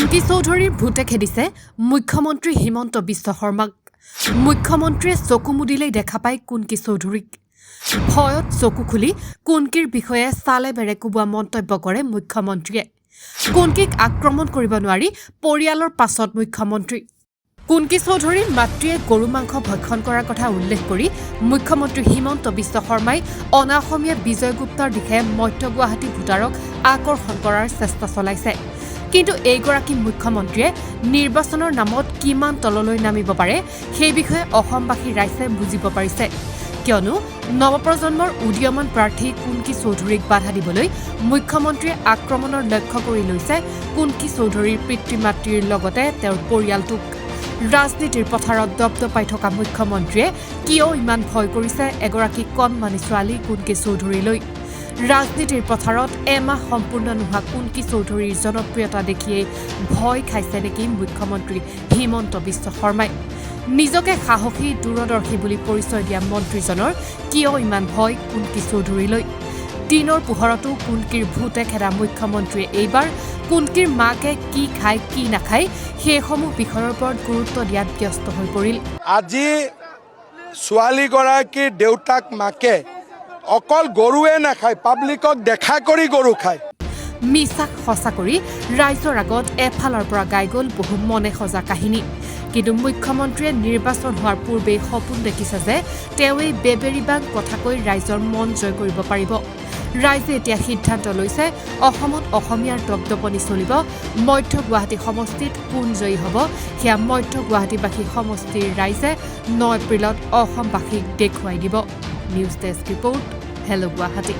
কুন্কি চৌধুৰীৰ ভূতে খেদিছে মুখ্যমন্ত্ৰী হিমন্ত বিশ্ব শৰ্মাক। মুখ্যমন্ত্ৰীয়ে চকু মুদিলেই দেখা পায় কুন্কি চৌধুৰীক। ভয়ত চকু খুলি কুন্কিৰ বিষয়ে চালে বেৰে কোবোৱা মন্তব্য কৰে মুখ্যমন্ত্ৰীয়ে। কুন্কিক আক্ৰমণ কৰিব নোৱাৰি পৰিয়ালৰ পাছত মুখ্যমন্ত্ৰী। কুন্কি চৌধুৰীৰ মাতৃয়ে গৰু মাংস ভক্ষণ কৰাৰ কথা উল্লেখ কৰি মুখ্যমন্ত্ৰী হিমন্ত বিশ্ব শৰ্মাই অনা অসমীয়া বিজয় গুপ্তাৰ দিশে মধ্য গুৱাহাটী ভোটাৰক আকৰ্ষণ কৰাৰ চেষ্টা চলাইছে। কিন্তু এইগৰাকী মুখ্যমন্ত্ৰীয়ে নিৰ্বাচনৰ নামত কিমান তললৈ নামিব পাৰে সেই বিষয়ে অসমবাসী ৰাইজে বুজিব পাৰিছে। কিয়নো নৱপ্ৰজন্মৰ উদীয়মান প্ৰাৰ্থী কুন্কি চৌধুৰীক বাধা দিবলৈ মুখ্যমন্ত্ৰীয়ে আক্ৰমণৰ লক্ষ্য কৰি লৈছে কুন্কি চৌধুৰীৰ পিতৃ মাতৃৰ লগতে তেওঁৰ পৰিয়ালটোক। ৰাজনীতিৰ পথাৰত দপদপাই থকা মুখ্যমন্ত্ৰীয়ে কিয় ইমান ভয় কৰিছে এগৰাকী কণমানি ছোৱালী কুন্কি চৌধুৰীলৈ? ৰাজনীতিৰ পথাৰত এমাহ সম্পূৰ্ণ নোহোৱা কুন্কি চৌধুৰীৰ জনপ্ৰিয়তা দেখিয়েই ভয় খাইছে নেকি মুখ্যমন্ত্ৰী হিমন্ত বিশ্ব শৰ্মাই? নিজকে সাহসী দূৰদৰ্শী বুলি পৰিচয় দিয়া মন্ত্ৰীজনৰ কিয় ইমান ভয় কুন্কি চৌধুৰীলৈ? দিনৰ পোহৰতো কুন্কিৰ ভূতে খেদা মুখ্যমন্ত্ৰীয়ে এইবাৰ কুন্কিৰ মাকে কি খায় কি নাখায় সেইসমূহ বিষয়ৰ ওপৰত গুৰুত্ব দিয়াত ব্যস্ত হৈ পৰিল। আজি ছোৱালীগৰাকীৰ দেউতাক মাকে অকল গৰুৱে নাখায়, পাব্লিকক দেখা কৰি গৰু খায়। মিছাক সঁচা কৰি ৰাইজৰ আগত এফালৰ পৰা গাই গ'ল বহু মনে সজা কাহিনী। কিন্তু মুখ্যমন্ত্ৰীয়ে নিৰ্বাচন হোৱাৰ পূৰ্বেই সপোন দেখিছে যে তেওঁ এই বেবেৰিবাং কথাকৈ ৰাইজৰ মন জয় কৰিব পাৰিব। ৰাইজে এতিয়া সিদ্ধান্ত লৈছে অসমত অসমীয়াৰ দপদপনি চলিব। মধ্য গুৱাহাটী সমষ্টিত কোন জয়ী হ'ব সেয়া মধ্য গুৱাহাটীবাসী সমষ্টিৰ ৰাইজে 9 এপ্ৰিলত অসমবাসীক দেখুৱাই দিব। News desk report, hello' Guwahati.